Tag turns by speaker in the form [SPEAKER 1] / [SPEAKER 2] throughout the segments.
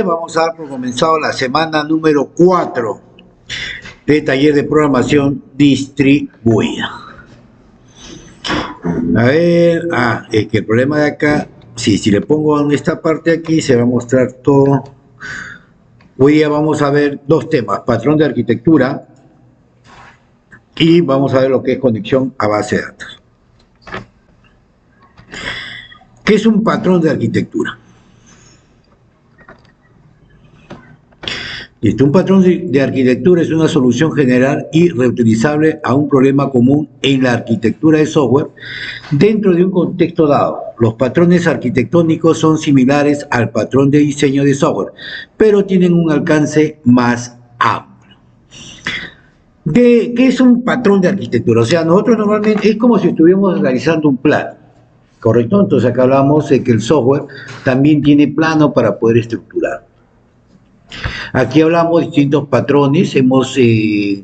[SPEAKER 1] Vamos a dar por comenzado la semana número 4 de taller de programación distribuida. A ver, es que el problema de acá, si le pongo en esta parte aquí, se va a mostrar todo. Hoy día vamos a ver dos temas, patrón de arquitectura y vamos a ver lo que es conexión a base de datos. ¿Qué es un patrón de arquitectura? Un patrón de arquitectura es una solución general y reutilizable a un problema común en la arquitectura de software dentro de un contexto dado. Los patrones arquitectónicos son similares al patrón de diseño de software, pero tienen un alcance más amplio. ¿Qué es un patrón de arquitectura? O sea, nosotros normalmente es como si estuviéramos realizando un plano, ¿correcto? Entonces acá hablamos de que el software también tiene plano para poder estructurar. Aquí hablamos de distintos patrones,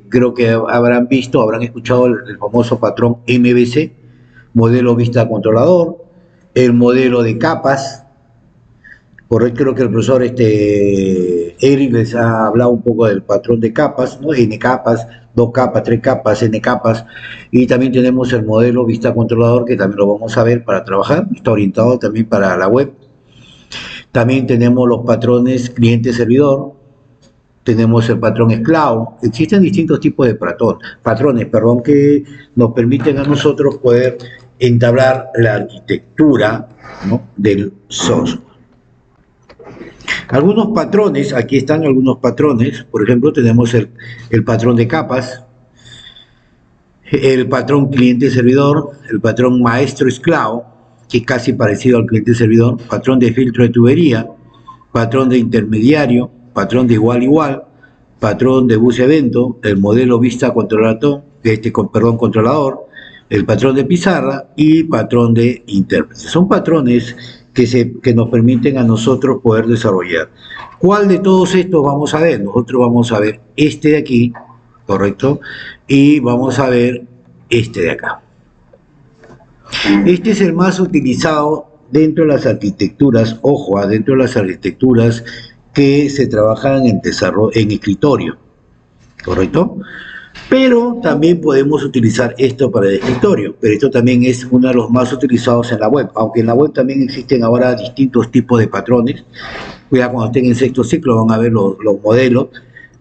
[SPEAKER 1] creo que habrán escuchado el famoso patrón MVC, modelo vista controlador, el modelo de capas, correcto, creo que el profesor Eric les ha hablado un poco del patrón de capas, ¿no? N capas, 2 capas, 3 capas, N capas, y también tenemos el modelo vista controlador, que también lo vamos a ver para trabajar, está orientado también para la web. También tenemos los patrones cliente-servidor, tenemos el patrón esclavo. Existen distintos tipos de patrones, que nos permiten a nosotros poder entablar la arquitectura, ¿no?, del software. Algunos patrones, aquí están algunos patrones, por ejemplo tenemos el patrón de capas, el patrón cliente-servidor, el patrón maestro-esclavo, que es casi parecido al cliente-servidor, patrón de filtro de tubería, patrón de intermediario, patrón de igual-igual, patrón de bus evento, el modelo vista controlador, controlador, el patrón de pizarra y patrón de intérprete. Son patrones que nos permiten a nosotros poder desarrollar. ¿Cuál de todos estos vamos a ver? Nosotros vamos a ver este de aquí, ¿correcto? Y vamos a ver este de acá. Este es el más utilizado dentro de las arquitecturas, ojo, dentro de las arquitecturas que se trabajan en escritorio, ¿correcto? Pero también podemos utilizar esto para el escritorio, pero esto también es uno de los más utilizados en la web, aunque en la web también existen ahora distintos tipos de patrones. Cuidado, cuando estén en sexto ciclo van a ver los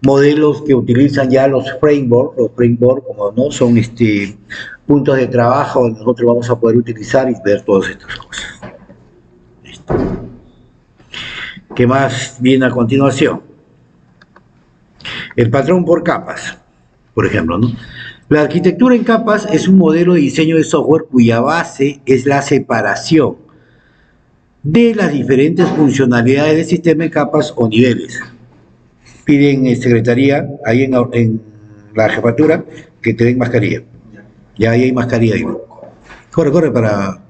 [SPEAKER 1] modelos que utilizan ya los frameworks, como no son puntos de trabajo donde nosotros vamos a poder utilizar y ver todas estas cosas. Listo. ¿Qué más viene a continuación? El patrón por capas, por ejemplo, ¿no? La arquitectura en capas es un modelo de diseño de software cuya base es la separación de las diferentes funcionalidades del sistema en capas o niveles. Piden en secretaría, ahí en la jefatura, que te den mascarilla. Ya ahí hay mascarilla. Ahí. Corre para...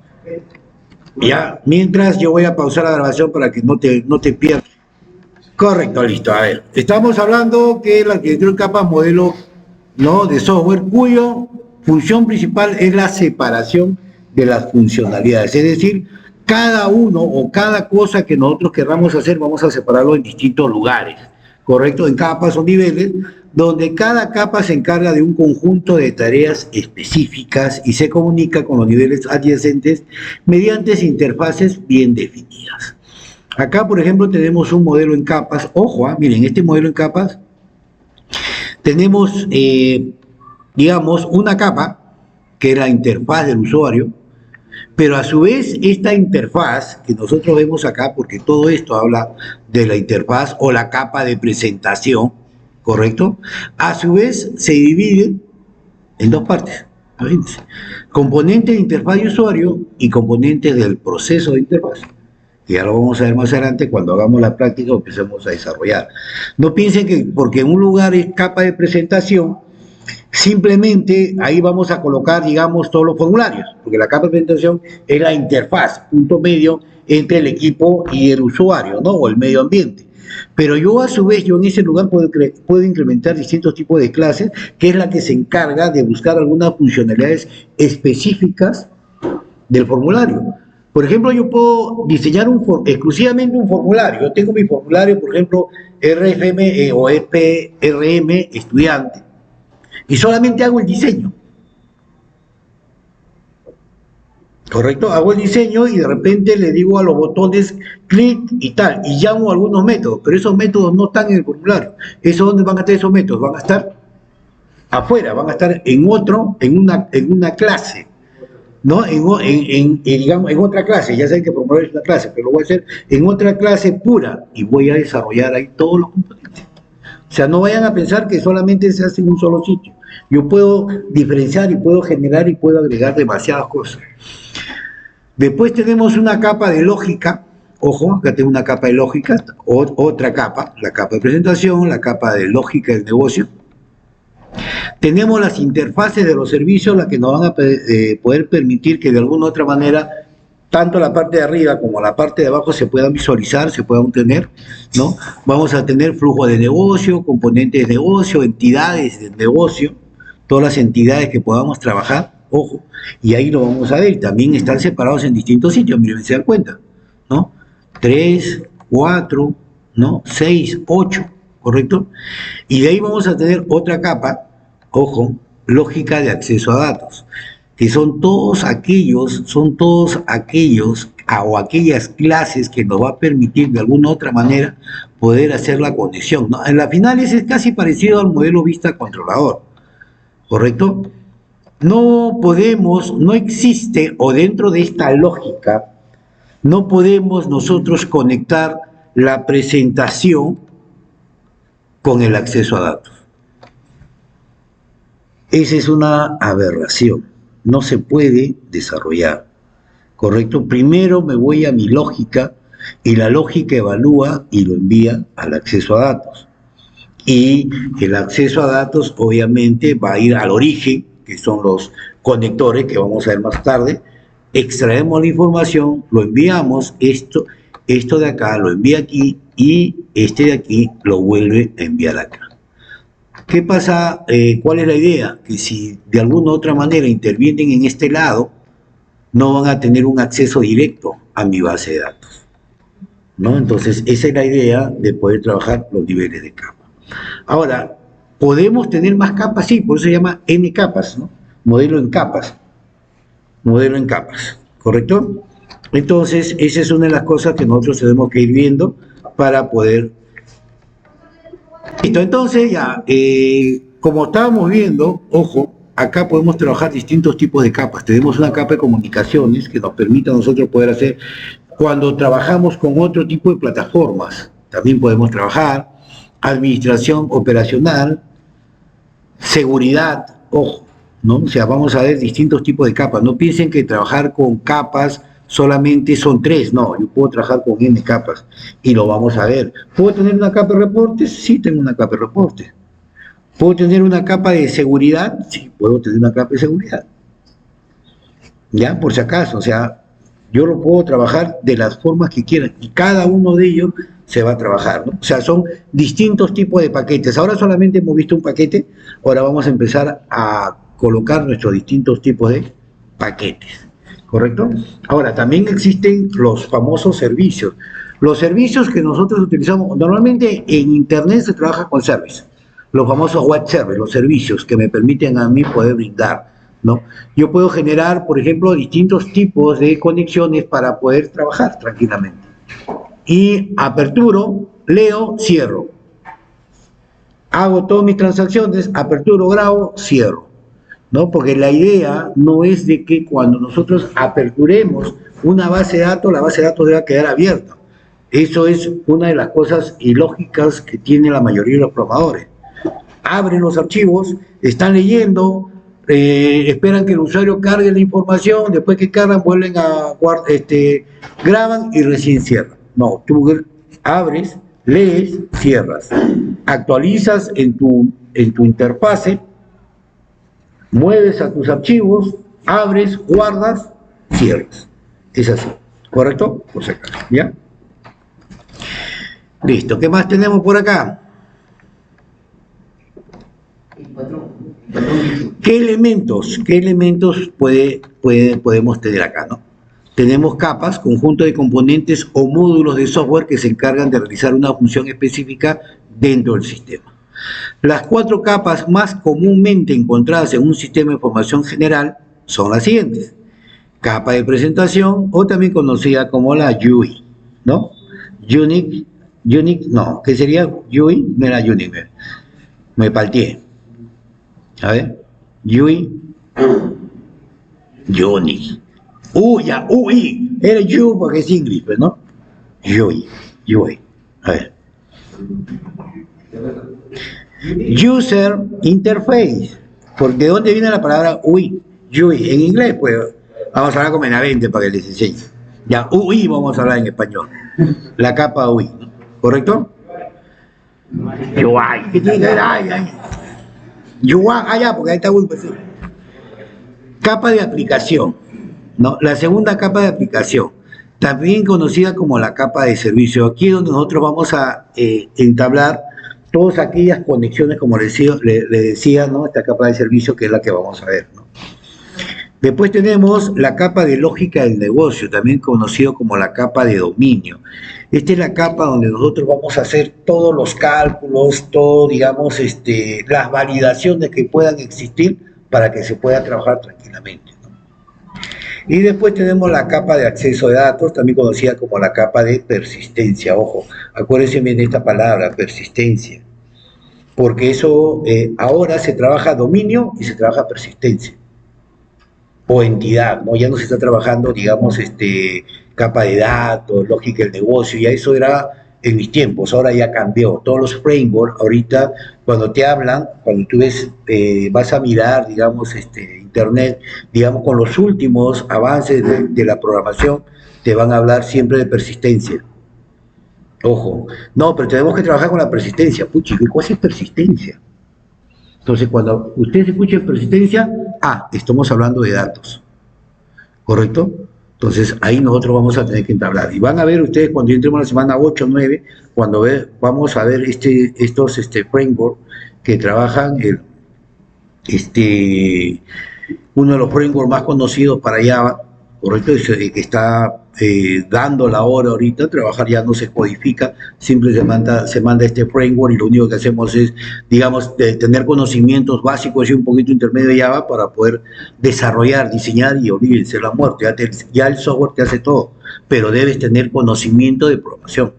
[SPEAKER 1] Ya, mientras yo voy a pausar la grabación para que no te pierdas. Correcto, listo. A ver, estamos hablando que la arquitectura en capas modelo, ¿no?, de software cuyo función principal es la separación de las funcionalidades. Es decir, cada uno o cada cosa que nosotros queramos hacer vamos a separarlo en distintos lugares, ¿correcto? En capas o niveles, donde cada capa se encarga de un conjunto de tareas específicas y se comunica con los niveles adyacentes mediante interfaces bien definidas. Acá, por ejemplo, tenemos un modelo en capas. Ojo, miren, este modelo en capas, tenemos, digamos, una capa, que es la interfaz del usuario, pero a su vez esta interfaz que nosotros vemos acá, porque todo esto habla de la interfaz o la capa de presentación, ¿correcto? A su vez se divide en dos partes. Fíjense, componentes de interfaz de usuario y componentes del proceso de interfaz, que ya lo vamos a ver más adelante cuando hagamos la práctica o empecemos a desarrollar. No piensen que porque en un lugar es capa de presentación, simplemente ahí vamos a colocar, digamos, todos los formularios, porque la capa de presentación es la interfaz, punto medio entre el equipo y el usuario, ¿no?, o el medio ambiente. Pero yo a su vez, en ese lugar puedo incrementar distintos tipos de clases, que es la que se encarga de buscar algunas funcionalidades específicas del formulario. Por ejemplo, yo puedo diseñar exclusivamente un formulario. Yo tengo mi formulario, por ejemplo, RFM o EPRM estudiante, y solamente hago el diseño. ¿Correcto? Hago el diseño y de repente le digo a los botones clic y tal, y llamo algunos métodos, pero esos métodos no están en el formulario. ¿Dónde van a estar esos métodos? Van a estar afuera, van a estar en una clase, ¿no? Digamos, en otra clase. Ya saben que formulario es una clase, pero lo voy a hacer en otra clase pura y voy a desarrollar ahí todos los componentes. O sea, no vayan a pensar que solamente se hace en un solo sitio. Yo puedo diferenciar y puedo generar y puedo agregar demasiadas cosas. Después tenemos una capa de lógica. Ojo, acá tengo una capa de lógica, otra capa, la capa de presentación, la capa de lógica del negocio. Tenemos las interfaces de los servicios, las que nos van a poder permitir que de alguna u otra manera tanto la parte de arriba como la parte de abajo se puedan visualizar, se puedan tener, ¿no? Vamos a tener flujo de negocio, componentes de negocio, entidades de negocio, todas las entidades que podamos trabajar, ojo, y ahí lo vamos a ver. También están separados en distintos sitios, miren, se dan cuenta, ¿no? 3, 4, ¿no? 6, 8, ¿correcto? Y de ahí vamos a tener otra capa, ojo, lógica de acceso a datos, que son todos aquellos o aquellas clases que nos va a permitir de alguna u otra manera poder hacer la conexión, ¿no? En la final es casi parecido al modelo vista controlador, ¿correcto? No existe, o dentro de esta lógica, no podemos nosotros conectar la presentación con el acceso a datos. Esa es una aberración, no se puede desarrollar, ¿correcto? Primero me voy a mi lógica y la lógica evalúa y lo envía al acceso a datos. Y el acceso a datos obviamente va a ir al origen, que son los conectores que vamos a ver más tarde. Extraemos la información, lo enviamos, esto de acá lo envía aquí y este de aquí lo vuelve a enviar acá. ¿Qué pasa? ¿Cuál es la idea? Que si de alguna u otra manera intervienen en este lado, no van a tener un acceso directo a mi base de datos, ¿no? Entonces, esa es la idea de poder trabajar los niveles de capa. Ahora, ¿podemos tener más capas? Sí, por eso se llama N capas, ¿no? Modelo en capas, ¿correcto? Entonces, esa es una de las cosas que nosotros tenemos que ir viendo para poder... Listo, entonces ya, como estábamos viendo, ojo, acá podemos trabajar distintos tipos de capas. Tenemos una capa de comunicaciones que nos permite a nosotros poder hacer, cuando trabajamos con otro tipo de plataformas, también podemos trabajar, administración operacional, seguridad, ojo, ¿no? O sea, vamos a ver distintos tipos de capas. No piensen que trabajar con capas solamente son 3, no, yo puedo trabajar con N capas y lo vamos a ver. ¿Puedo tener una capa de reportes? Sí, tengo una capa de reportes. ¿Puedo tener una capa de seguridad? Sí, puedo tener una capa de seguridad. Ya, por si acaso, o sea, yo lo puedo trabajar de las formas que quieran y cada uno de ellos se va a trabajar, ¿no? O sea, son distintos tipos de paquetes. Ahora solamente hemos visto un paquete, ahora vamos a empezar a colocar nuestros distintos tipos de paquetes, ¿correcto? Ahora, también existen los famosos servicios. Los servicios que nosotros utilizamos, normalmente en Internet se trabaja con servicios, los famosos web services, los servicios que me permiten a mí poder brindar, ¿no? Yo puedo generar, por ejemplo, distintos tipos de conexiones para poder trabajar tranquilamente. Y aperturo, leo, cierro. Hago todas mis transacciones, aperturo, grabo, cierro, ¿no? Porque la idea no es de que cuando nosotros aperturemos una base de datos, la base de datos deba quedar abierta. Eso es una de las cosas ilógicas que tiene la mayoría de los programadores. Abren los archivos, están leyendo, esperan que el usuario cargue la información, después que cargan vuelven a graban y recién cierran. No, tú abres, lees, cierras, actualizas en tu interfase, mueves a tus archivos, abres, guardas, cierras. Es así, ¿correcto? Por si acaso, ¿ya? Listo, ¿qué más tenemos por acá? ¿Qué elementos podemos tener acá, no? Tenemos capas, conjunto de componentes o módulos de software que se encargan de realizar una función específica dentro del sistema. Las 4 capas más comúnmente encontradas en un sistema de información general son las siguientes. Capa de presentación, o también conocida como la UI, ¿no? Unix, no, ¿qué sería? UI, no era Unix, me palteé. A ver, UI, Unix. Ya, UI, era U porque es inglés, pues, ¿no? UI. A ver. User Interface. ¿Por de dónde viene la palabra UI? En inglés, pues, vamos a hablar con Benavente para que les enseñe. Ya, UI vamos a hablar en español. La capa UI, ¿correcto? UI. ¿Qué tiene que ver? UI, ya, porque ahí está muy pues. Capa de aplicación, ¿no? La segunda capa de aplicación, también conocida como la capa de servicio. Aquí es donde nosotros vamos a entablar todas aquellas conexiones, como le decía, ¿no? Esta capa de servicio que es la que vamos a ver, ¿no? Después tenemos la capa de lógica del negocio, también conocido como la capa de dominio. Esta es la capa donde nosotros vamos a hacer todos los cálculos, todo, digamos, las validaciones que puedan existir para que se pueda trabajar tranquilamente, ¿no? Y después tenemos la capa de acceso de datos, también conocida como la capa de persistencia. Ojo, acuérdense bien de esta palabra, persistencia, porque eso ahora se trabaja dominio y se trabaja persistencia, o entidad, ¿no? Ya no se está trabajando, digamos, capa de datos, lógica del negocio, ya eso era en mis tiempos, ahora ya cambió. Todos los frameworks, ahorita, cuando te hablan, cuando tú ves, vas a mirar, digamos, internet, digamos, con los últimos avances de la programación, te van a hablar siempre de persistencia. Ojo, no, pero tenemos que trabajar con la persistencia. Puchi, ¿qué cosa es persistencia? Entonces, cuando ustedes escuchen persistencia, estamos hablando de datos, ¿correcto? Entonces, ahí nosotros vamos a tener que entablar. Y van a ver ustedes cuando entremos a la semana 8 o 9, cuando vamos a ver estos frameworks que trabajan, uno de los frameworks más conocidos para Java, ¿correcto? Que está dando la hora ahorita. Trabajar ya no se codifica, simplemente se manda este framework y lo único que hacemos es, digamos, tener conocimientos básicos y un poquito intermedio de Java para poder desarrollar, diseñar, y olvídense la muerte, ya el software te hace todo, pero debes tener conocimiento de programación.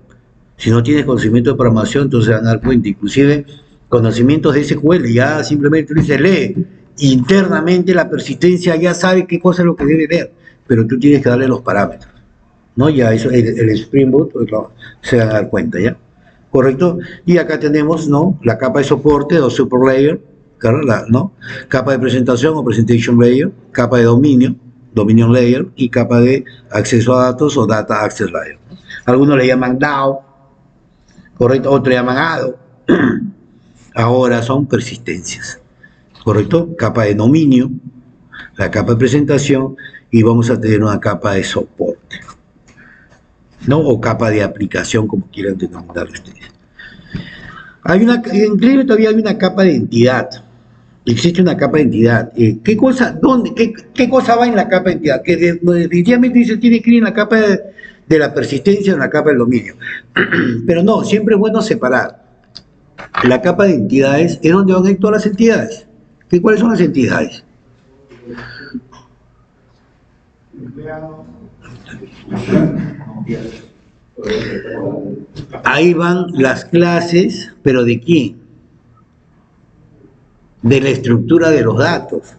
[SPEAKER 1] Si no tienes conocimiento de programación, entonces se van a dar cuenta, inclusive conocimientos de SQL, ya simplemente dice lee, internamente la persistencia ya sabe qué cosa es lo que debe leer, pero tú tienes que darle los parámetros, ¿no? Ya eso, el Spring Boot, pues, se van a dar cuenta, ¿ya? ¿Correcto? Y acá tenemos, ¿no? La capa de soporte o super layer, ¿no? Capa de presentación o presentation layer, capa de dominio, dominion layer, y capa de acceso a datos o data access layer. Algunos le llaman DAO, ¿correcto? Otros le llaman ADO. Ahora son persistencias, ¿correcto? Capa de dominio, la capa de presentación, y vamos a tener una capa de soporte, ¿no? O capa de aplicación, como quieran denominarlo ustedes. Inclusive todavía hay una capa de entidad. Existe una capa de entidad. ¿Qué cosa va en la capa de entidad? Que definitivamente se tiene que ir en la capa de la persistencia o en la capa del dominio. Pero no, siempre es bueno separar. La capa de entidades es donde van a ir todas las entidades. ¿Cuáles son las entidades? Ahí van las clases, pero ¿de quién? De la estructura de los datos.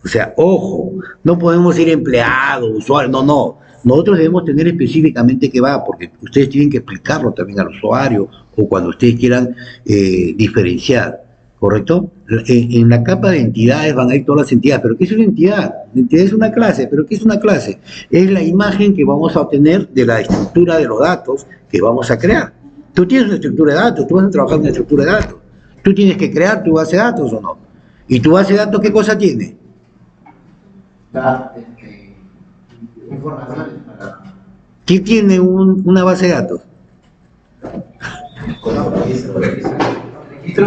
[SPEAKER 1] O sea, ojo, no podemos ir empleados, usuarios, no. Nosotros debemos tener específicamente qué va, porque ustedes tienen que explicarlo también al usuario, o cuando ustedes quieran diferenciar, ¿correcto? En la capa de entidades van a ir todas las entidades. ¿Pero qué es una entidad? La entidad es una clase. ¿Pero qué es una clase? Es la imagen que vamos a obtener de la estructura de los datos que vamos a crear. Tú tienes una estructura de datos, tú vas a trabajar en una estructura de datos. Tú tienes que crear tu base de datos, ¿o no? ¿Y tu base de datos qué cosa tiene?
[SPEAKER 2] Informaciones.
[SPEAKER 1] ¿Qué tiene una base de datos?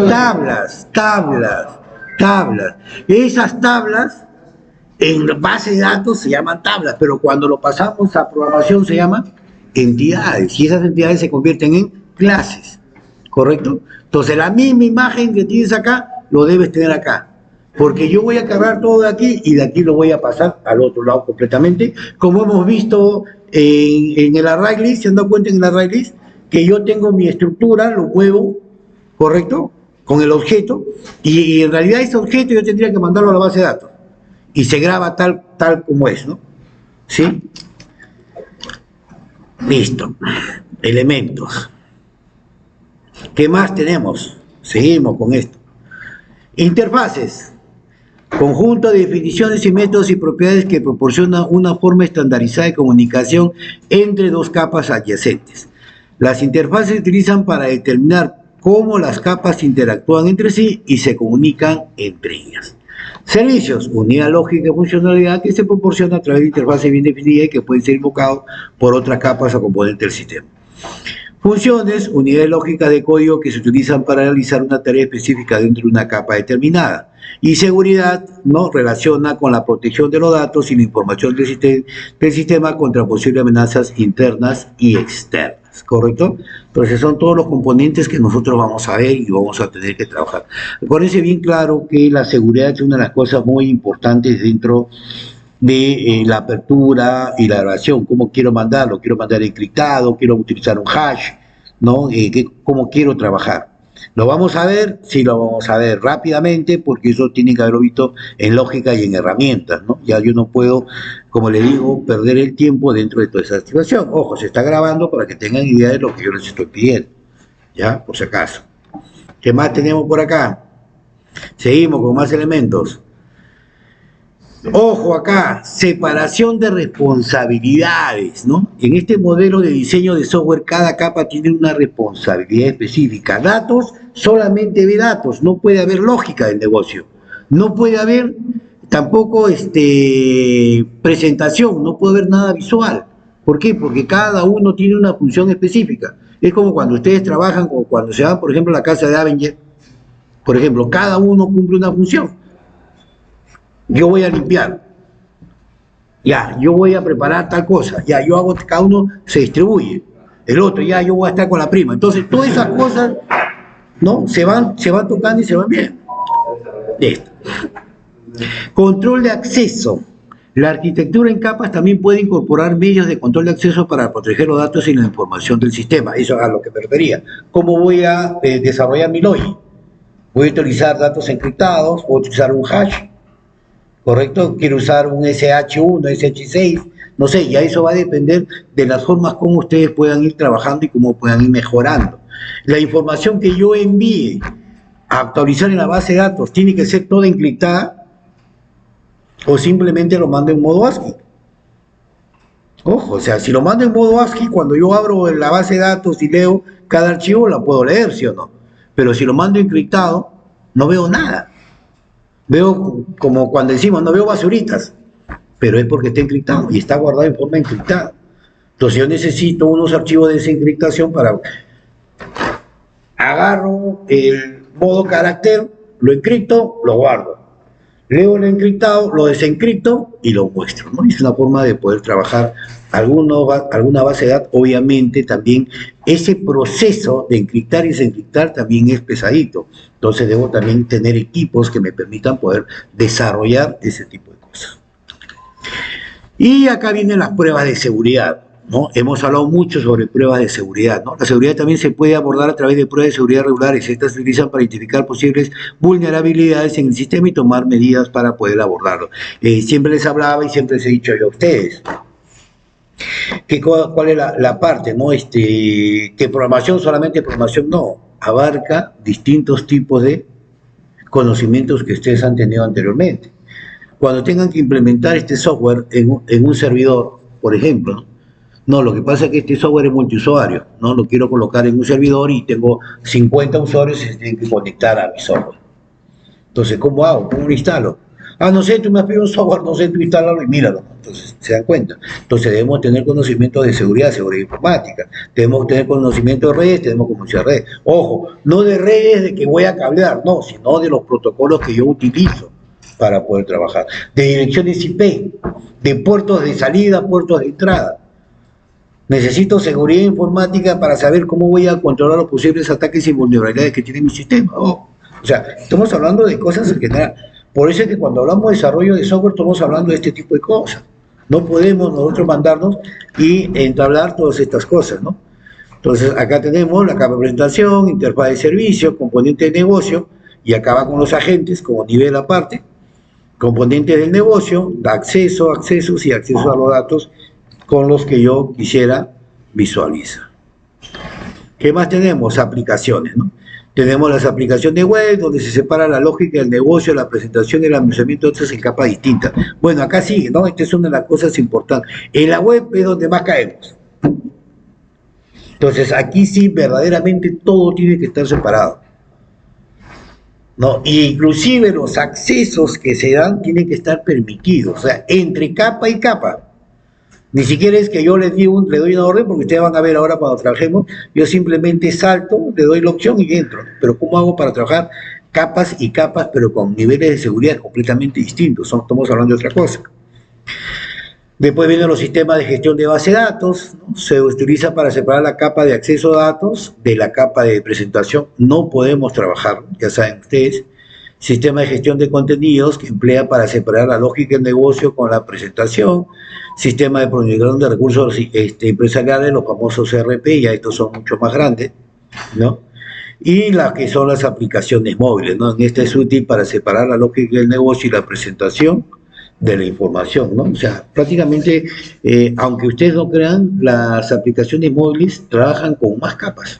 [SPEAKER 1] Tablas. Esas tablas En base de datos se llaman tablas, pero cuando lo pasamos a programación se llaman entidades, y esas entidades se convierten en clases, ¿correcto? Entonces la misma imagen que tienes acá, lo debes tener acá, porque yo voy a cargar todo de aquí y de aquí lo voy a pasar al otro lado completamente, como hemos visto en el array list. ¿Se han dado cuenta en el array list? Que yo tengo mi estructura, lo muevo, ¿correcto? Con el objeto, y en realidad ese objeto yo tendría que mandarlo a la base de datos, y se graba tal como es, ¿no? ¿Sí? Listo. Elementos. ¿Qué más tenemos? Seguimos con esto. Interfaces. Conjunto de definiciones y métodos y propiedades que proporciona una forma estandarizada de comunicación entre dos capas adyacentes. Las interfaces se utilizan para determinar cómo las capas interactúan entre sí y se comunican entre ellas. Servicios, unidad lógica y funcionalidad que se proporciona a través de interfaces bien definidas y que pueden ser invocados por otras capas o componentes del sistema. Funciones, unidades lógicas de código que se utilizan para realizar una tarea específica dentro de una capa determinada. Y seguridad, ¿no? Relaciona con la protección de los datos y la información del sistema contra posibles amenazas internas y externas, ¿correcto? Entonces son todos los componentes que nosotros vamos a ver y vamos a tener que trabajar. Acuérdense bien claro que la seguridad es una de las cosas muy importantes dentro de la apertura y la grabación. ¿Cómo quiero mandarlo? ¿Quiero mandar encriptado? ¿Quiero utilizar un hash? ¿No? ¿Cómo quiero trabajar? ¿Lo vamos a ver? Sí, lo vamos a ver rápidamente, porque eso tiene que haberlo visto en lógica y en herramientas, ¿no? Ya yo no puedo, como le digo, perder el tiempo dentro de toda esa situación. Ojo, se está grabando para que tengan idea de lo que yo les estoy pidiendo, ¿ya? Por si acaso. ¿Qué más tenemos por acá? Seguimos con más elementos. Ojo acá, separación de responsabilidades, ¿no? En este modelo de diseño de software, cada capa tiene una responsabilidad específica. Datos, solamente ve datos, no puede haber lógica del negocio. No puede haber tampoco presentación, no puede haber nada visual. ¿Por qué? Porque cada uno tiene una función específica. Es como cuando ustedes trabajan, o cuando se van, por ejemplo, a la casa de Avenger, por ejemplo, cada uno cumple una función. Yo voy a limpiar, ya, yo voy a preparar tal cosa, ya, yo hago, cada uno se distribuye, el otro, ya, yo voy a estar con la prima. Entonces, todas esas cosas, ¿no? Se van tocando y se van bien. Listo. Control de acceso. La arquitectura en capas también puede incorporar medios de control de acceso para proteger los datos y la información del sistema. Eso es a lo que me refería. ¿Cómo voy a desarrollar mi login? Voy a utilizar datos encriptados, voy a utilizar un hash, ¿correcto? Quiero usar un SH1, SH6, no sé, ya eso va a depender de las formas como ustedes puedan ir trabajando y cómo puedan ir mejorando. La información que yo envíe a actualizar en la base de datos tiene que ser toda encriptada o simplemente lo mando en modo ASCII. Ojo, o sea, si lo mando en modo ASCII, cuando yo abro la base de datos y leo cada archivo, la puedo leer, ¿sí o no? Pero si lo mando encriptado, no veo nada. Veo como cuando decimos, no veo basuritas, pero es porque está encriptado y está guardado en forma encriptada. Entonces yo necesito unos archivos de desencriptación para... Agarro el modo carácter, lo encripto, lo guardo. Leo el encriptado, lo desencripto y lo muestro, ¿no? Es una forma de poder trabajar alguna base de datos. Obviamente también ese proceso de encriptar y desencriptar también es pesadito. Entonces debo también tener equipos que me permitan poder desarrollar ese tipo de cosas. Y acá vienen las pruebas de seguridad, ¿no? Hemos hablado mucho sobre pruebas de seguridad, ¿no? La seguridad también se puede abordar a través de pruebas de seguridad regulares. Estas se utilizan para identificar posibles vulnerabilidades en el sistema y tomar medidas para poder abordarlo. Siempre les hablaba y siempre les he dicho yo a ustedes cuál es la parte, ¿no? Que programación, solamente programación no, abarca distintos tipos de conocimientos que ustedes han tenido anteriormente. Cuando tengan que implementar este software en un servidor, por ejemplo, ¿no? No, lo que pasa es que este software es multiusuario, ¿no? Lo quiero colocar en un servidor y tengo 50 usuarios y se tienen que conectar a mi software. Entonces, ¿cómo hago? ¿Cómo lo instalo? Ah, no sé, tú me has pedido un software, no sé, tú instálalo y míralo. Entonces, se dan cuenta. Entonces, debemos tener conocimiento de seguridad informática. Debemos tener conocimiento de redes, tenemos conocimiento de redes. Ojo, no de redes de que voy a cablear, no, sino de los protocolos que yo utilizo. para poder trabajar, de direcciones IP, de puertos de salida, puertos de entrada. Necesito seguridad informática para saber cómo voy a controlar los posibles ataques y vulnerabilidades que tiene mi sistema. Oh, o sea, estamos hablando de cosas en general. Por eso es que cuando hablamos de desarrollo de software estamos hablando de este tipo de cosas. No podemos nosotros mandarnos y entablar todas estas cosas, ¿no? Entonces, acá tenemos la capa de presentación, interfaz de servicio, componente de negocio, y acaba con los agentes como nivel aparte, componentes del negocio, accesos y acceso a los datos con los que yo quisiera visualizar. ¿Qué más tenemos? Aplicaciones, ¿no? Tenemos las aplicaciones web, donde se separa la lógica del negocio, la presentación y el almacenamiento de otras en capas distintas. Bueno, acá sigue, ¿no? Esta es una de las cosas importantes. En la web es donde más caemos. Entonces, aquí sí, verdaderamente todo tiene que estar separado, ¿no? Y inclusive los accesos que se dan tienen que estar permitidos, o sea, entre capa y capa. Ni siquiera es que yo le doy una orden, porque ustedes van a ver ahora cuando trabajemos, yo simplemente salto, le doy la opción y entro. Pero ¿cómo hago para trabajar capas y capas, pero con niveles de seguridad completamente distintos? Estamos hablando de otra cosa. Después vienen los sistemas de gestión de base de datos, ¿no? Se utiliza para separar la capa de acceso a datos de la capa de presentación. No podemos trabajar, ya saben ustedes. Sistema de gestión de contenidos que emplea para separar la lógica del negocio con la presentación. Sistema de planificación de recursos empresariales, los famosos ERP, ya estos son mucho más grandes, ¿no? Y las que son las aplicaciones móviles, ¿no? En este es útil para separar la lógica del negocio y la presentación de la información, ¿no? O sea, prácticamente, aunque ustedes no crean, las aplicaciones móviles trabajan con más capas.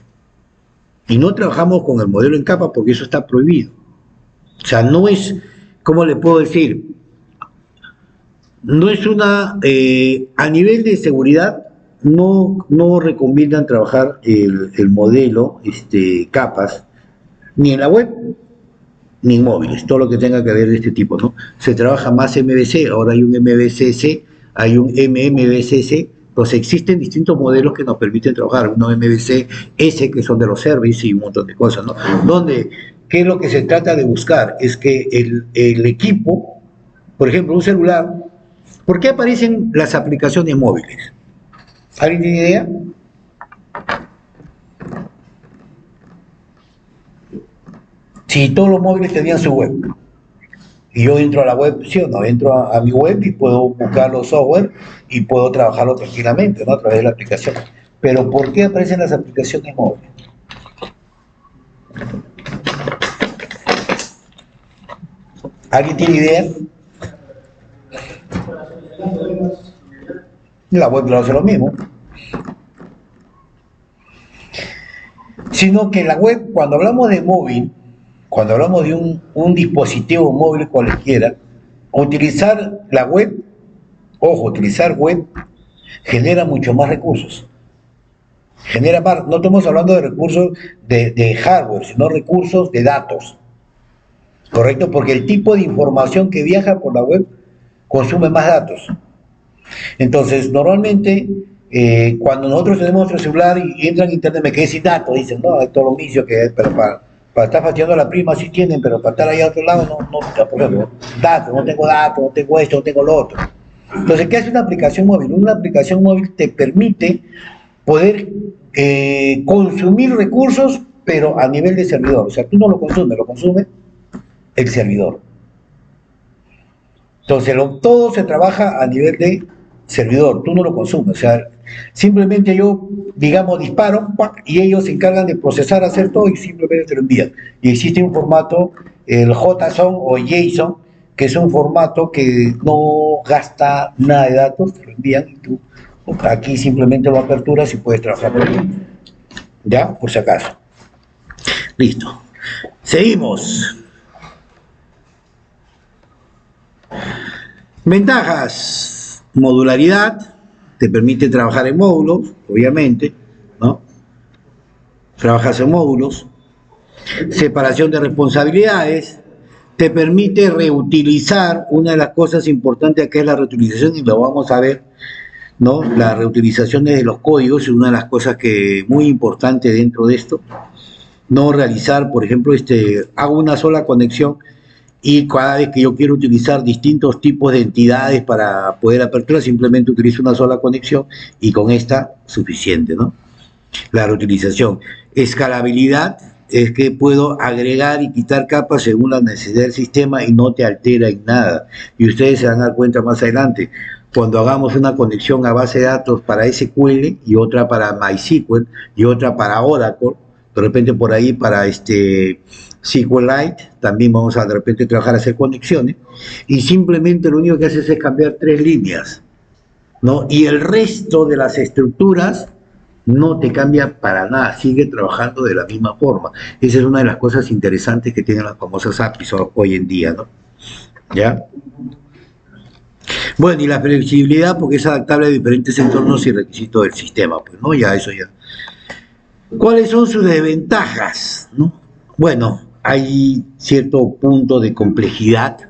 [SPEAKER 1] Y no trabajamos con el modelo en capa porque eso está prohibido. O sea, no es, ¿cómo le puedo decir? No es una, a nivel de seguridad, no recomiendan trabajar el modelo, capas, ni en la web, ni en móviles, todo lo que tenga que ver de este tipo, ¿no? Se trabaja más MVC, ahora hay un MVCC, hay un MMVCC, pues existen distintos modelos que nos permiten trabajar, unos MVCS que son de los servicios y un montón de cosas, ¿no? Donde, ¿qué es lo que se trata de buscar? Es que el equipo, por ejemplo, un celular, ¿por qué aparecen las aplicaciones móviles? ¿Alguien tiene idea? Si todos los móviles tenían su web, y yo entro a la web, sí o no, entro a mi web y puedo buscar los software y puedo trabajarlo tranquilamente, ¿no? A través de la aplicación. Pero ¿por qué aparecen las aplicaciones móviles? ¿Alguien tiene idea? La web lo hace lo mismo. Sino que la web, cuando hablamos de móvil, cuando hablamos de un dispositivo móvil cualquiera, utilizar la web, ojo, utilizar web genera mucho más recursos. Genera más, no estamos hablando de recursos de hardware, sino recursos de datos. ¿Correcto? Porque el tipo de información que viaja por la web consume más datos. Entonces, normalmente, cuando nosotros tenemos nuestro celular y entra en internet, me quedé sin datos, dicen, no, es todo lo mismo que es, pero para estar fastidiando a la prima sí tienen, pero para estar allá a otro lado no, por ejemplo, datos, no tengo esto, no tengo lo otro. Entonces, ¿qué hace una aplicación móvil? Una aplicación móvil te permite poder consumir recursos, pero a nivel de servidor. O sea, tú no lo consumes, lo consume el servidor. Entonces, todo se trabaja a nivel de servidor, tú no lo consumes. O sea, simplemente yo, digamos, disparo y ellos se encargan de procesar, hacer todo y simplemente te lo envían. Y existe un formato, el JSON o JSON, que es un formato que no gasta nada de datos, te lo envían y tú aquí simplemente lo aperturas y puedes trabajar por ahí. ¿Ya? Por si acaso. Listo. Seguimos. Ventajas: modularidad, te permite trabajar en módulos, obviamente, ¿no? Trabajas en módulos. Separación de responsabilidades, te permite reutilizar. Una de las cosas importantes acá es la reutilización, y lo vamos a ver, ¿no? La reutilización de los códigos es una de las cosas que muy importante dentro de esto. No realizar, por ejemplo, hago una sola conexión y cada vez que yo quiero utilizar distintos tipos de entidades para poder aperturar, simplemente utilizo una sola conexión y con esta suficiente, ¿no? La reutilización. Escalabilidad es que puedo agregar y quitar capas según la necesidad del sistema y no te altera en nada. Y ustedes se van a dar cuenta más adelante, cuando hagamos una conexión a base de datos para SQL y otra para MySQL y otra para Oracle, de repente por ahí para SQLite, también vamos a de repente trabajar a hacer conexiones, y simplemente lo único que haces es cambiar 3 líneas, ¿no? Y el resto de las estructuras no te cambia para nada, sigue trabajando de la misma forma. Esa es una de las cosas interesantes que tienen las famosas APIs hoy en día, ¿no? ¿Ya? Bueno, y la flexibilidad porque es adaptable a diferentes entornos y requisitos del sistema, pues, ¿no? Ya, eso ya. ¿Cuáles son sus desventajas, no? Bueno, hay cierto punto de complejidad,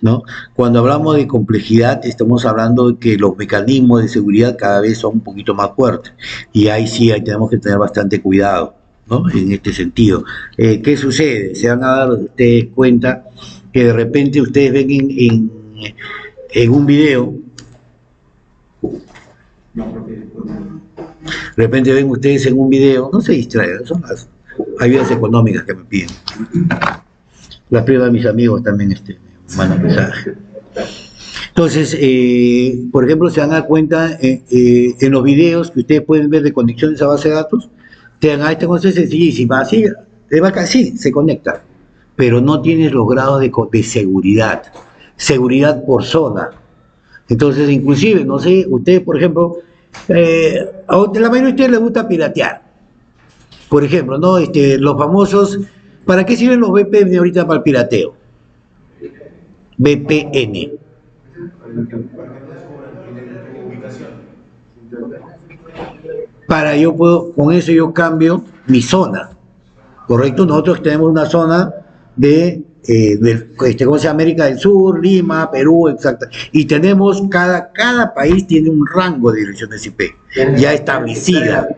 [SPEAKER 1] ¿no? Cuando hablamos de complejidad, estamos hablando de que los mecanismos de seguridad cada vez son un poquito más fuertes, y ahí sí ahí tenemos que tener bastante cuidado, ¿no? En este sentido. ¿Qué sucede? Se van a dar ustedes cuenta que de repente ustedes ven en un video, de repente ven ustedes en un video, no se distraigan, son las ayudas económicas que me piden. Las pido a mis amigos también, me mandan mensaje. Entonces, por ejemplo, se van a dar cuenta en los videos que ustedes pueden ver de conexiones a base de datos, te dan, esta cosa es sencillísima, así, sí, se conecta, pero no tienes los grados de seguridad por zona. Entonces, inclusive, no sé, ustedes, por ejemplo, a la mayoría de ustedes les gusta piratear. Por ejemplo, ¿no? Los famosos, ¿para qué sirven los VPN ahorita para el pirateo? VPN. Con eso yo cambio mi zona, ¿correcto? Nosotros tenemos una zona ¿cómo se llama? América del Sur, Lima, Perú, exacto. Y tenemos, cada país tiene un rango de direcciones IP ya establecida.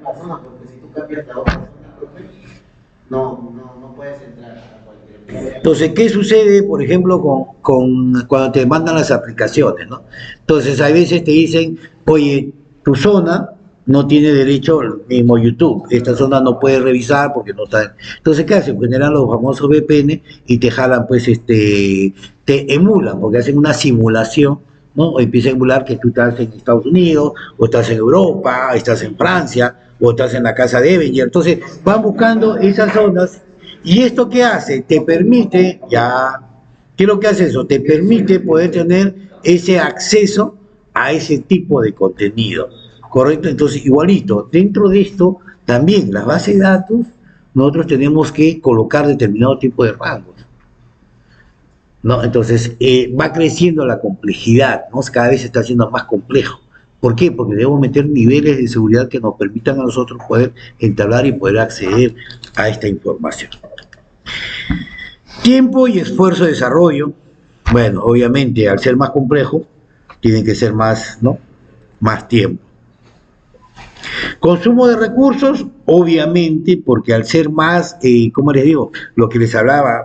[SPEAKER 1] No puedes entrar a cualquier. Entonces, ¿qué sucede, por ejemplo, cuando te mandan las aplicaciones, ¿no? Entonces, a veces te dicen, oye, tu zona no tiene derecho al mismo YouTube, esta zona no puede revisar porque no está. Entonces, ¿qué hacen? Generan los famosos VPN y te jalan, pues, te emulan, porque hacen una simulación, ¿no? O empiezan a emular que tú estás en Estados Unidos, o estás en Europa, estás en Francia, o estás en la casa de Avenger. Entonces, van buscando esas zonas, y ¿esto qué hace? Te permite, ¿qué es lo que hace eso? Te permite poder tener ese acceso a ese tipo de contenido, ¿correcto? Entonces, igualito, dentro de esto, también las bases de datos, nosotros tenemos que colocar determinado tipo de rangos, ¿no? Entonces, va creciendo la complejidad, ¿no? Cada vez se está haciendo más complejo. ¿Por qué? Porque debemos meter niveles de seguridad que nos permitan a nosotros poder entablar y poder acceder a esta información. Tiempo y esfuerzo de desarrollo. Bueno, obviamente, al ser más complejo, tienen que ser más, ¿no? Más tiempo. Consumo de recursos, obviamente, porque al ser más, ¿cómo les digo? Lo que les hablaba,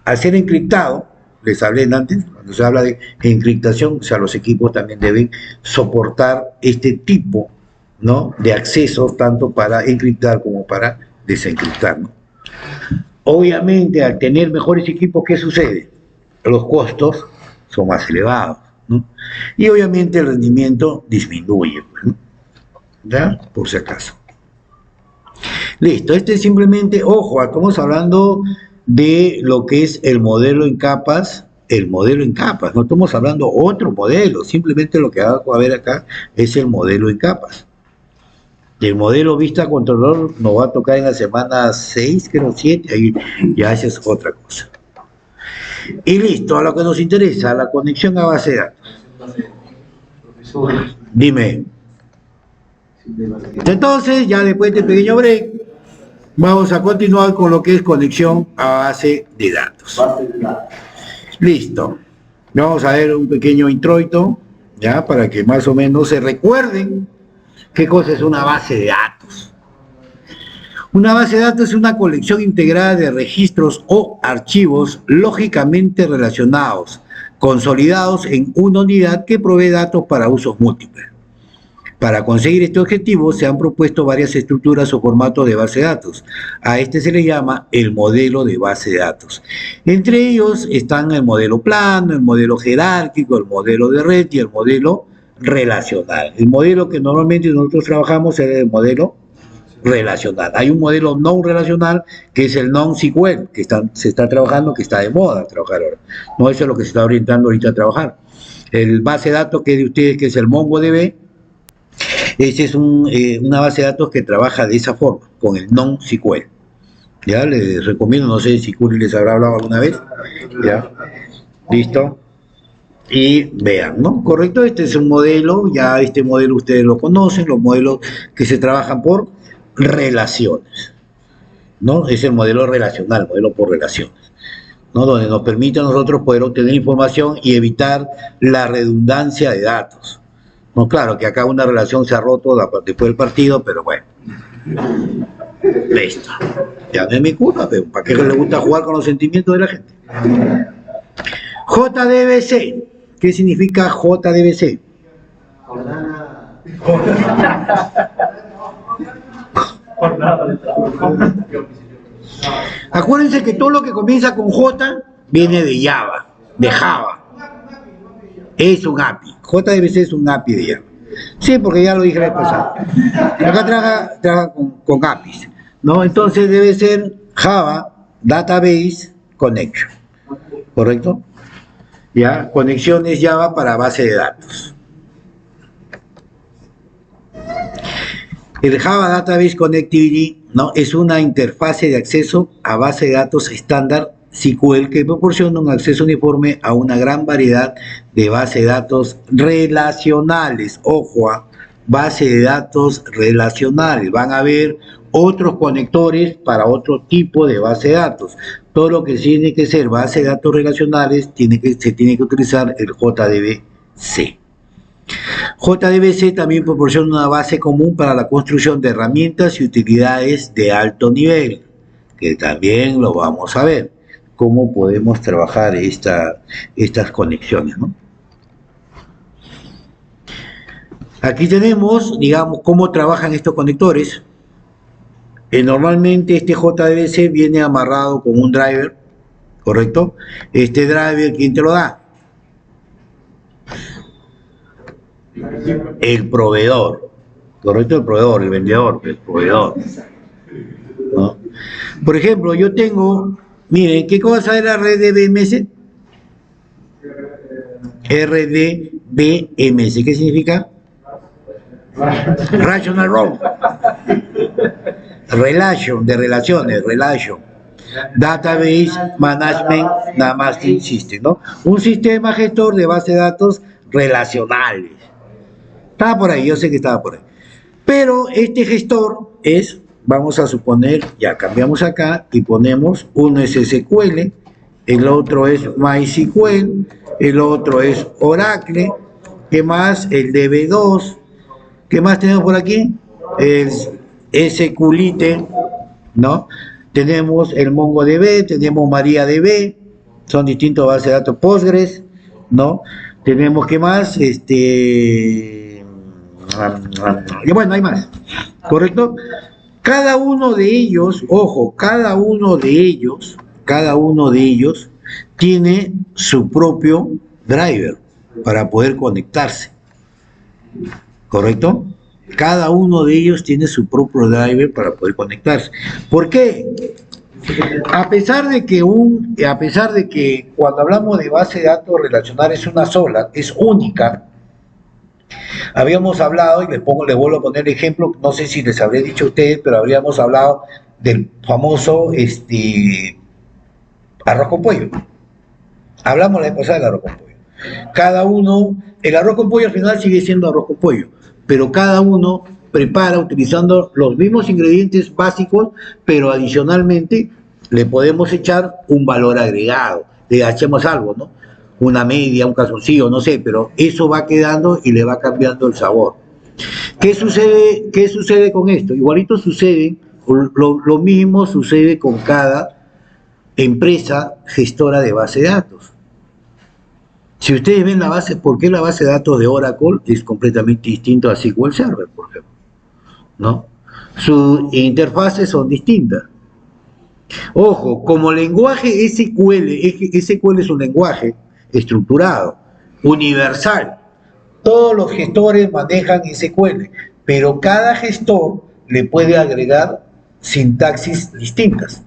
[SPEAKER 1] al ser encriptado, les hablé antes, cuando se habla de encriptación, o sea, los equipos también deben soportar este tipo, ¿no? De accesos, tanto para encriptar como para desencriptar, ¿no? Obviamente, al tener mejores equipos, ¿qué sucede? Los costos son más elevados, ¿no? Y obviamente el rendimiento disminuye, ¿no? ¿Ya? Por si acaso. Listo, es simplemente, ojo, estamos hablando de lo que es el modelo en capas, no estamos hablando otro modelo, simplemente lo que va a ver acá es el modelo en capas. El modelo vista controlador nos va a tocar en la semana 6, creo 7, ahí ya esa es otra cosa. Y listo, a lo que nos interesa, la conexión a base de datos. Dime. Entonces, ya después de este pequeño break, vamos a continuar con lo que es conexión a base de datos. Listo. Vamos a ver un pequeño introito, ya, para que más o menos se recuerden qué cosa es una base de datos. Una base de datos es una colección integrada de registros o archivos lógicamente relacionados, consolidados en una unidad que provee datos para usos múltiples. Para conseguir este objetivo se han propuesto varias estructuras o formatos de base de datos. A este se le llama el modelo de base de datos. Entre ellos están el modelo plano, el modelo jerárquico, el modelo de red y el modelo relacional. El modelo que normalmente nosotros trabajamos es el modelo relacional. Hay un modelo no relacional que es el non-SQL, que se está trabajando, que está de moda trabajar ahora. No, eso es lo que se está orientando ahorita a trabajar. El base de datos que es de ustedes, que es el MongoDB, ese es una base de datos que trabaja de esa forma, con el non-SQL. Ya, les recomiendo, no sé si Curi les habrá hablado alguna vez. Ya, listo. Y vean, ¿no? Correcto, este es un modelo, ya este modelo ustedes lo conocen, los modelos que se trabajan por relaciones, ¿no? Es el modelo relacional, modelo por relaciones, ¿no? Donde nos permite a nosotros poder obtener información y evitar la redundancia de datos. No, claro que acá una relación se ha roto después del partido, pero bueno. Listo. Ya no es mi culpa, pero ¿para qué le gusta jugar con los sentimientos de la gente? JDBC. ¿Qué significa JDBC? Acuérdense que todo lo que comienza con J viene de Java, de Java. Es un API. JDBC es un API de Java. Sí, porque ya lo dije la vez pasada. Acá trabaja con APIs, ¿no? Entonces debe ser Java Database Connection. ¿Correcto? Ya, conexiones Java para base de datos. El Java Database Connectivity, ¿no? Es una interfase de acceso a base de datos estándar SQL que proporciona un acceso uniforme a una gran variedad de bases de datos relacionales. Ojo, base de datos relacionales. Van a haber otros conectores para otro tipo de base de datos. Todo lo que tiene que ser base de datos relacionales se tiene que utilizar el JDBC. JDBC también proporciona una base común para la construcción de herramientas y utilidades de alto nivel, que también lo vamos a ver, cómo podemos trabajar estas conexiones, ¿no? Aquí tenemos, digamos, cómo trabajan estos conectores. Normalmente este JDBC viene amarrado con un driver, ¿correcto? Este driver, ¿quién te lo da? El proveedor, ¿correcto? El proveedor, el vendedor, el proveedor, ¿no? Por ejemplo, yo tengo, miren, ¿qué cosa es la red de BMS? RDBMS, ¿qué significa? Rational Row. Relation, de relaciones, relation. Database Management Namaste System, ¿no? Un sistema gestor de base de datos relacionales. Estaba por ahí, yo sé que estaba por ahí. Pero este gestor es, vamos a suponer, ya cambiamos acá y ponemos uno es SQL, el otro es MySQL, el otro es Oracle, ¿qué más? El DB2, ¿qué más tenemos por aquí? Es SQLite, ¿no? Tenemos el MongoDB, tenemos MariaDB, son distintos bases de datos Postgres, ¿no? Tenemos, ¿qué más? Y bueno, hay más, ¿correcto? Cada uno de ellos, ojo, cada uno de ellos tiene su propio driver para poder conectarse, ¿correcto? Cada uno de ellos tiene su propio driver para poder conectarse. ¿Por qué? A pesar de que cuando hablamos de base de datos relacional es una sola, es única, habíamos hablado, y les vuelvo a poner el ejemplo, no sé si les habré dicho a ustedes, pero habríamos hablado del famoso arroz con pollo. Hablamos la vez pasada del arroz con pollo. Cada uno, el arroz con pollo al final sigue siendo arroz con pollo, pero cada uno prepara utilizando los mismos ingredientes básicos, pero adicionalmente le podemos echar un valor agregado, le echamos algo, ¿no? Una media, un calzoncillo, no sé, pero eso va quedando y le va cambiando el sabor. ¿Qué sucede con esto? Igualito sucede Lo mismo sucede con cada empresa gestora de base de datos. Si ustedes ven la base, ¿por qué la base de datos de Oracle es completamente distinta a SQL Server, por ejemplo? ¿No? Sus interfaces son distintas. Ojo, como lenguaje SQL es un lenguaje estructurado, universal. Todos los gestores manejan SQL, pero cada gestor le puede agregar sintaxis distintas,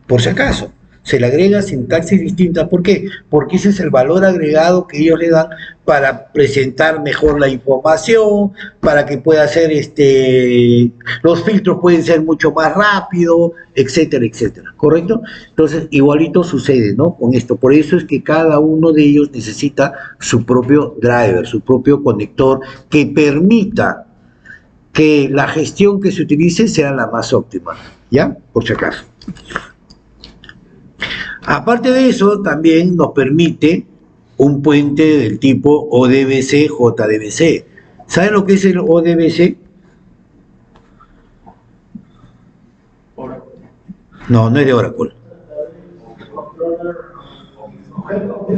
[SPEAKER 1] por si acaso. Se le agrega sintaxis distinta. ¿Por qué? Porque ese es el valor agregado que ellos le dan para presentar mejor la información, para que pueda hacer los filtros pueden ser mucho más rápido, etcétera, etcétera. ¿Correcto? Entonces, igualito sucede, ¿no? Con esto. Por eso es que cada uno de ellos necesita su propio driver, su propio conector que permita que la gestión que se utilice sea la más óptima. ¿Ya? Por si acaso. Aparte de eso, también nos permite un puente del tipo ODBC, JDBC. ¿Saben lo que es el ODBC? No, no es de Oracle.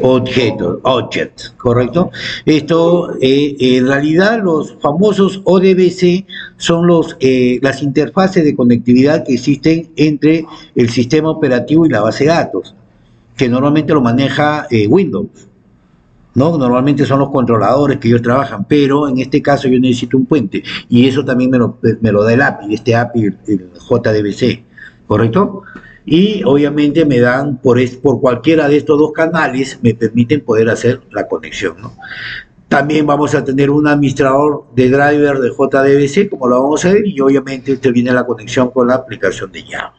[SPEAKER 1] Object, ¿correcto? Esto, en realidad, los famosos ODBC son las interfaces de conectividad que existen entre el sistema operativo y la base de datos, que normalmente lo maneja Windows, ¿no? Normalmente son los controladores que ellos trabajan, pero en este caso yo necesito un puente, y eso también me lo da el API, el JDBC, ¿correcto? Y obviamente me dan, por cualquiera de estos dos canales, me permiten poder hacer la conexión, ¿no? También vamos a tener un administrador de driver de JDBC, como lo vamos a ver, y obviamente este viene la conexión con la aplicación de Java.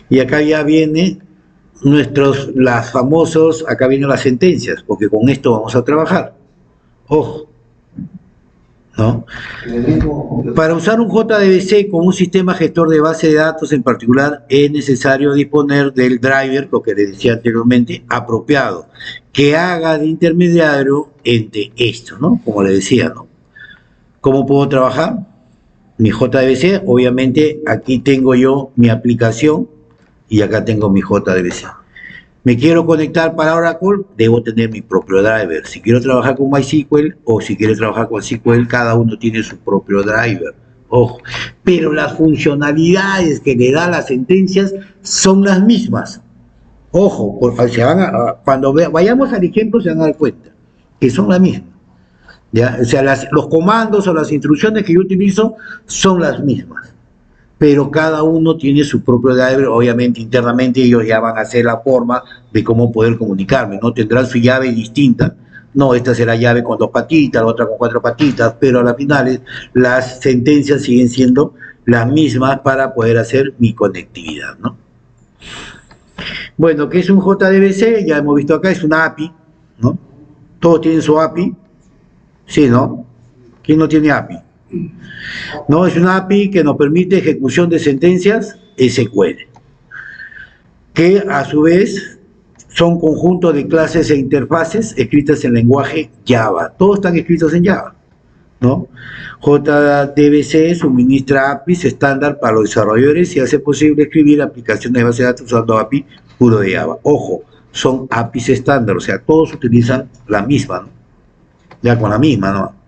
[SPEAKER 1] Y acá ya viene acá vienen las sentencias, porque con esto vamos a trabajar. Ojo, ¿no? Para usar un JDBC con un sistema gestor de base de datos en particular, es necesario disponer del driver, lo que les decía anteriormente, apropiado, que haga de intermediario entre esto, ¿no? Como les decía, ¿no? ¿Cómo puedo trabajar? Mi JDBC, obviamente aquí tengo yo mi aplicación y acá tengo mi JDBC. Me quiero conectar para Oracle, debo tener mi propio driver. Si quiero trabajar con MySQL o si quiero trabajar con SQL, cada uno tiene su propio driver. Ojo, pero las funcionalidades que le da las sentencias son las mismas. Ojo, cuando vayamos al ejemplo se van a dar cuenta que son las mismas. ¿Ya? O sea, los comandos o las instrucciones que yo utilizo son las mismas, pero cada uno tiene su propio driver. Obviamente internamente ellos ya van a hacer la forma de cómo poder comunicarme, ¿no? Tendrán su llave distinta, no, esta será llave con 2 patitas, la otra con 4 patitas, pero a las finales las sentencias siguen siendo las mismas para poder hacer mi conectividad, ¿no? Bueno, ¿qué es un JDBC? Ya hemos visto acá, es una API, ¿no? Todos tienen su API, ¿sí, no? ¿Quién no tiene API? No, es una API que nos permite ejecución de sentencias SQL, que a su vez son conjuntos de clases e interfaces escritas en lenguaje Java. Todos están escritos en Java, ¿no? JDBC suministra APIs estándar para los desarrolladores y hace posible escribir aplicaciones de base de datos usando API puro de Java. Ojo, son APIs estándar, o sea, todos utilizan la misma, ¿no? Ya con la misma, ¿no?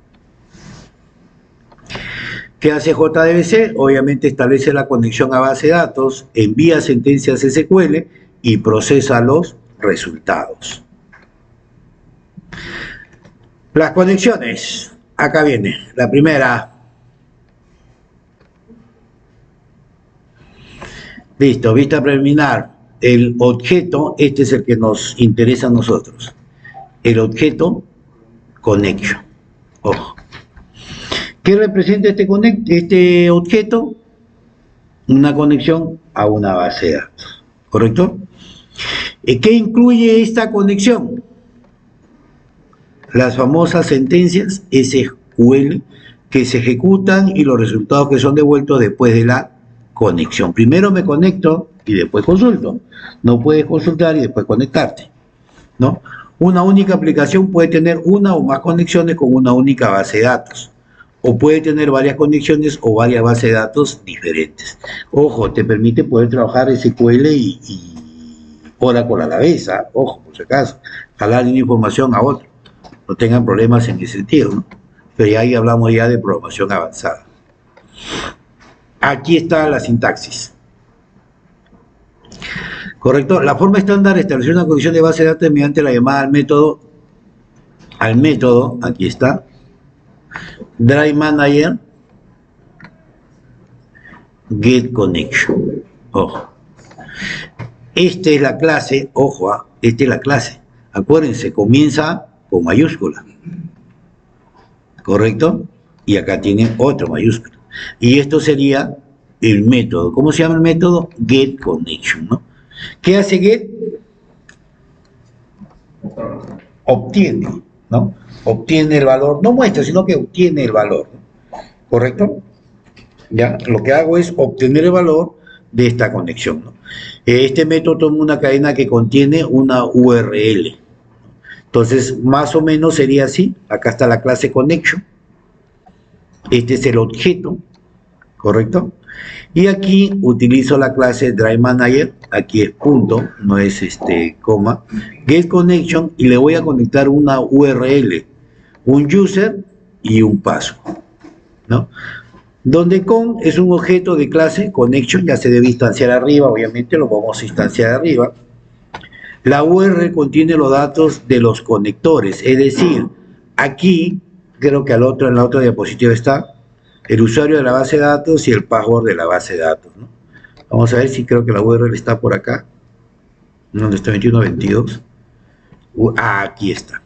[SPEAKER 1] ¿Qué hace JDBC? Obviamente establece la conexión a base de datos, envía sentencias SQL y procesa los resultados. Las conexiones. Acá viene la primera. Listo, vista preliminar. El objeto, este es el que nos interesa a nosotros. El objeto connection. Ojo. ¿Qué representa este objeto? Una conexión a una base de datos, ¿correcto? ¿Qué incluye esta conexión? Las famosas sentencias SQL que se ejecutan y los resultados que son devueltos después de la conexión. Primero me conecto y después consulto. No puedes consultar y después conectarte, ¿no? Una única aplicación puede tener una o más conexiones con una única base de datos. o puede tener varias conexiones o varias bases de datos diferentes. Ojo, te permite poder trabajar SQL y Oracle a la vez, ¿ah? Ojo, por si acaso, jalar una información a otro, no tengan problemas en ese sentido, ¿no? Pero ya ahí hablamos ya de programación avanzada. Aquí está la sintaxis. ¿Correcto? La forma estándar de establecer una conexión de base de datos mediante la llamada al método, aquí está, Drive Manager Get Connection. Ojo. Esta es la clase, ojo, esta es la clase. Acuérdense, comienza con mayúscula. ¿Correcto? Y acá tiene otro mayúscula. Y esto sería el método. ¿Cómo se llama el método? Get Connection, ¿no? ¿Qué hace Get? Obtiene, ¿no? Obtiene el valor, no muestra, sino que obtiene el valor, ¿no? ¿Correcto? Ya, lo que hago es obtener el valor de esta conexión, ¿no? Este método toma una cadena que contiene una URL. Entonces, más o menos sería así. Acá está la clase connection. Este es el objeto, ¿correcto? Y aquí utilizo la clase Drive Manager. Aquí es punto, no es coma. Get connection y le voy a conectar una URL, un user y un password, ¿no? Donde con es un objeto de clase connection, ya se debe instanciar arriba, obviamente lo vamos a instanciar arriba. La URL contiene los datos de los conectores, es decir, aquí, creo que en la otra diapositiva está, el usuario de la base de datos y el password de la base de datos, ¿no? Vamos a ver si creo que la URL está por acá, donde está 2122. Aquí está.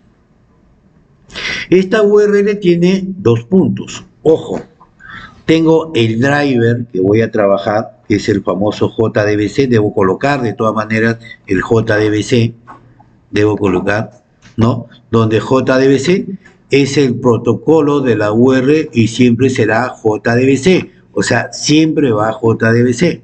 [SPEAKER 1] Esta URL tiene dos puntos, ojo. Tengo el driver que voy a trabajar, que es el famoso JDBC, debo colocar de todas maneras el JDBC, debo colocar, ¿no? Donde JDBC es el protocolo de la URL y siempre será JDBC, o sea, siempre va a JDBC.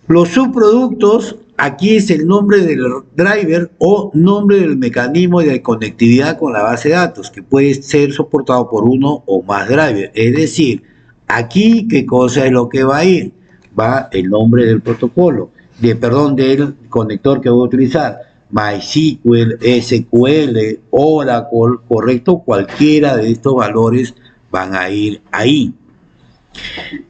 [SPEAKER 1] Los subproductos, aquí es el nombre del driver o nombre del mecanismo de conectividad con la base de datos, que puede ser soportado por uno o más drivers. Es decir, aquí, ¿qué cosa es lo que va a ir? Va el nombre del protocolo, del conector que voy a utilizar. MySQL, SQL, Oracle, correcto, cualquiera de estos valores van a ir ahí.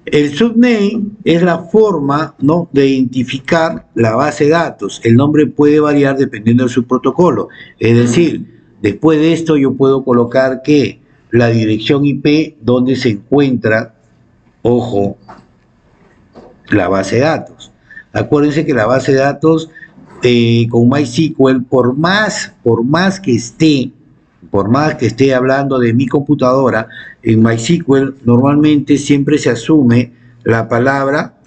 [SPEAKER 1] El subname es la forma, ¿no?, de identificar la base de datos. El nombre puede variar dependiendo de su protocolo. Es decir, después de esto yo puedo colocar que la dirección IP donde se encuentra, ojo, la base de datos. Acuérdense que la base de datos con MySQL, por más que esté hablando de mi computadora, en MySQL normalmente siempre se asume la palabra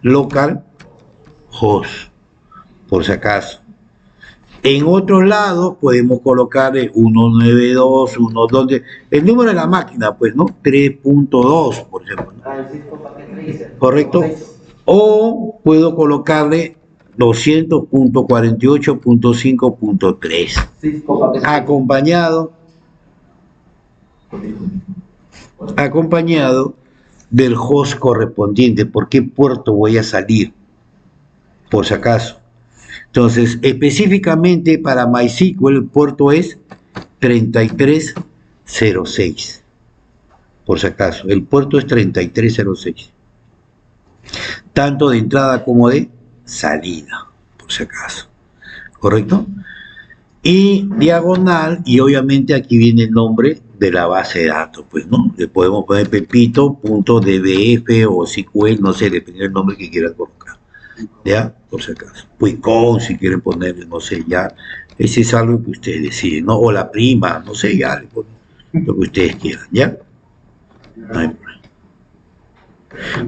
[SPEAKER 1] localhost, por si acaso. En otros lados podemos colocar 192, el número de la máquina, pues, ¿no? 3.2, por ejemplo, ¿no? ¿Correcto? O puedo colocarle 200.48.5.3 acompañado del host correspondiente. ¿Por qué puerto voy a salir? Por si acaso. Entonces, específicamente para MySQL el puerto es 3306. Por si acaso, el puerto es 3306. Tanto de entrada como de salida, por si acaso, ¿correcto? Y diagonal, y obviamente aquí viene el nombre de la base de datos, pues, ¿no? Le podemos poner pepito.dbf o SQL, no sé, dependiendo del nombre que quieran colocar, ¿ya? Por si acaso. Puicón, si quieren ponerle, no sé, ya, ese es algo que ustedes deciden, ¿no? O la prima, no sé, ya, le ponen lo que ustedes quieran, ¿ya? No hay problema.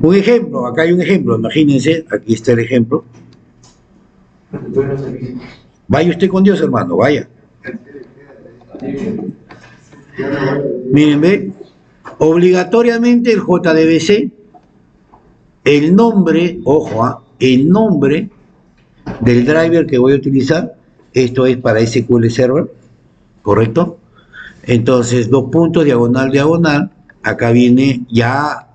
[SPEAKER 1] Un ejemplo, acá hay un ejemplo, imagínense, aquí está el ejemplo. Vaya usted con Dios, hermano, vaya. Miren, ve, obligatoriamente el JDBC, el nombre, ojo, el nombre del driver que voy a utilizar, esto es para SQL Server, ¿correcto? Entonces, dos puntos, diagonal, diagonal, acá viene ya,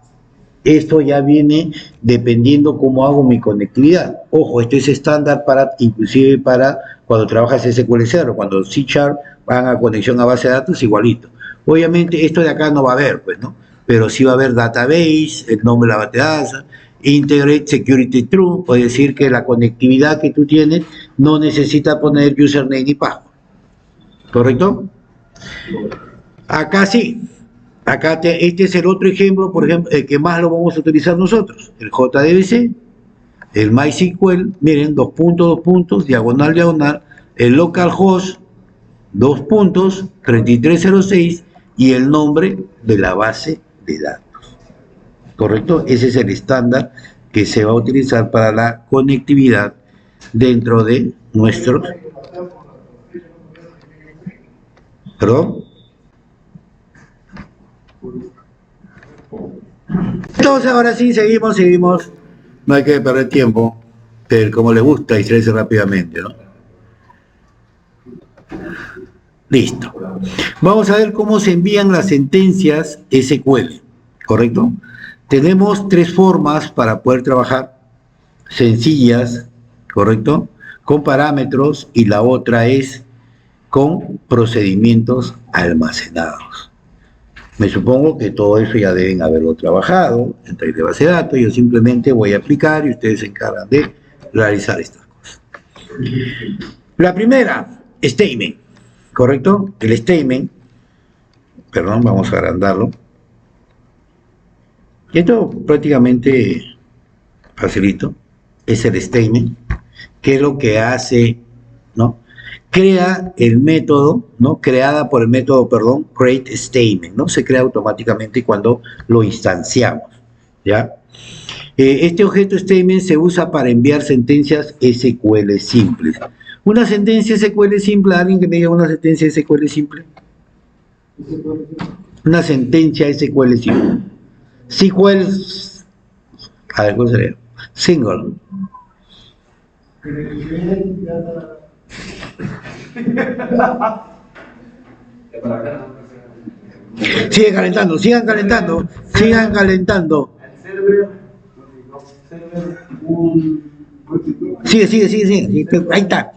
[SPEAKER 1] esto ya viene dependiendo cómo hago mi conectividad. Ojo, esto es estándar para, inclusive para cuando trabajas SQL Server, cuando C# van a conexión a base de datos, igualito. Obviamente, esto de acá no va a haber, pues, ¿no? Pero sí va a haber database, el nombre de la base de datos, integrate security true, es decir, que la conectividad que tú tienes no necesita poner username ni password. ¿Correcto? Acá sí. Acá este es el otro ejemplo, por ejemplo, el que más lo vamos a utilizar nosotros, el JDBC, el MySQL, miren, dos puntos, diagonal, diagonal, el localhost, 3306 y el nombre de la base de datos. ¿Correcto? Ese es el estándar que se va a utilizar para la conectividad dentro de nuestros... ¿Perdón? Entonces ahora sí, seguimos, no hay que perder tiempo, pero como les gusta distraerse rápidamente, ¿no? Listo. Vamos a ver cómo se envían las sentencias SQL, ¿correcto? Tenemos tres formas para poder trabajar, sencillas, ¿correcto? Con parámetros, y la otra es con procedimientos almacenados. Me supongo que todo eso ya deben haberlo trabajado en de base de datos. Yo simplemente voy a aplicar y ustedes se encargan de realizar estas cosas. La primera, statement, ¿correcto? El statement, perdón, vamos a agrandarlo. Esto prácticamente facilito, es el statement, que es lo que hace, ¿no? Crea el método, ¿no? Creada por el método, perdón, create statement, ¿no? Se crea automáticamente cuando lo instanciamos, ¿ya? Este objeto statement se usa para enviar sentencias SQL simples. Una sentencia SQL simple, ¿alguien que me diga una sentencia SQL simple? Una sentencia SQL simple. SQL, a ver, ¿cuál sería? Single. Sigan calentando. Sigue. Ahí está.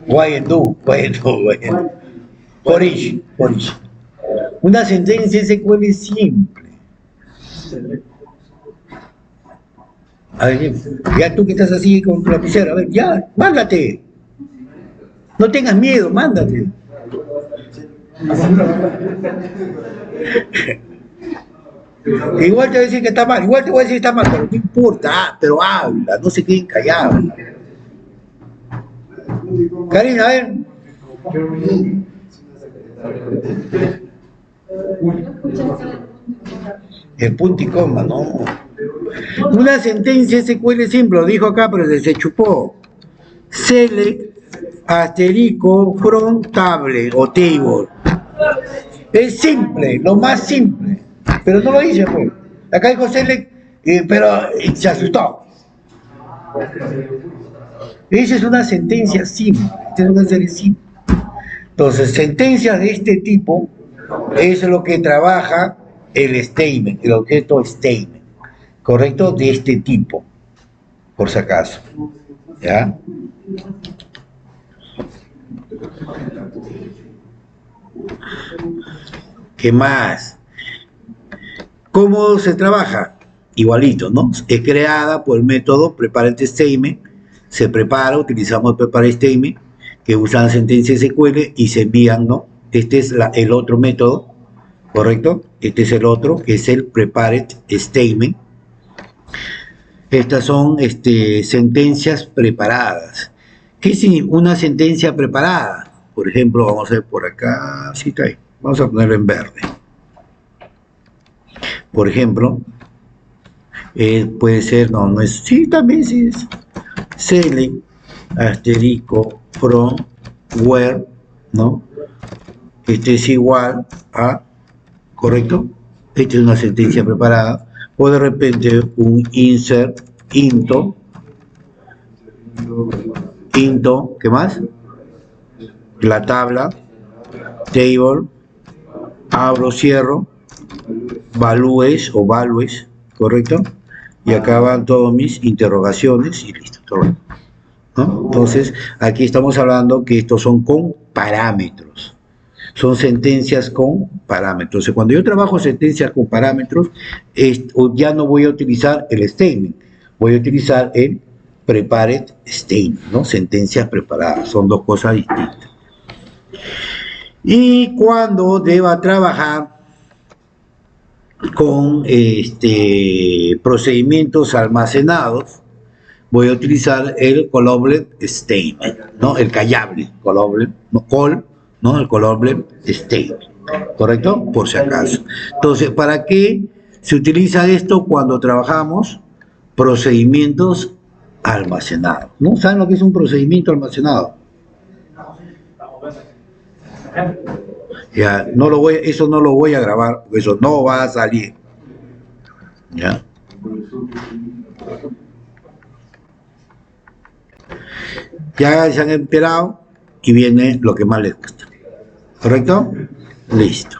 [SPEAKER 1] Why and do. Por each. Una sentencia SQL simple. A ver, ya tú que estás así con tu lapicera, a ver, ya, mándate. No tengas miedo, mándate. Igual te voy a decir que está mal, igual te voy a decir que está mal, pero no importa, pero habla, no se queden callados. Karina, a ver. El punto y coma, no. Una sentencia SQL simple, lo dijo acá, pero se chupó. Select, asterisco, from table o table. Es simple, lo más simple. Pero no lo hice, pues. Acá dijo select, pero se asustó. Esa es una sentencia simple. Esta es una serie simple. Entonces, sentencias de este tipo es lo que trabaja el statement, el objeto statement, ¿correcto? De este tipo, por si acaso, ¿ya? ¿Qué más? ¿Cómo se trabaja? Igualito, ¿no? Es creada por el método preparate statement, se prepara, utilizamos el preparate statement, que usan sentencias SQL y se envían, ¿no? Este es el otro método, ¿correcto? Este es el otro, que es el preparate statement. Estas son sentencias preparadas. ¿Qué es una sentencia preparada? Por ejemplo, vamos a ver por acá, sí está ahí. Vamos a ponerlo en verde. Por ejemplo, puede ser, no es, sí, también sí es. Select, asterisco, from, where, ¿no? Este es igual a, ¿correcto? Esta es una sentencia preparada. O de repente un insert into, Into, ¿qué más? La tabla, table, abro, cierro, values o values, ¿correcto? Y acá van todas mis interrogaciones y listo, todo. ¿No? Entonces, aquí estamos hablando que estos son con parámetros. Son sentencias con parámetros. Entonces, cuando yo trabajo sentencias con parámetros, ya no voy a utilizar el statement, voy a utilizar el prepared statement, ¿no? Sentencias preparadas, son dos cosas distintas. Y cuando deba trabajar con procedimientos almacenados, voy a utilizar el callable statement, ¿no? El callable, callable, no call, ¿no? El callable statement, ¿correcto? Por si acaso. Entonces, ¿para qué se utiliza esto cuando trabajamos procedimientos almacenados? ¿No? ¿Saben lo que es un procedimiento almacenado? Ya, eso no lo voy a grabar, porque eso no va a salir. ¿Ya? Ya se han enterado y viene lo que más les gusta. ¿Correcto? Listo.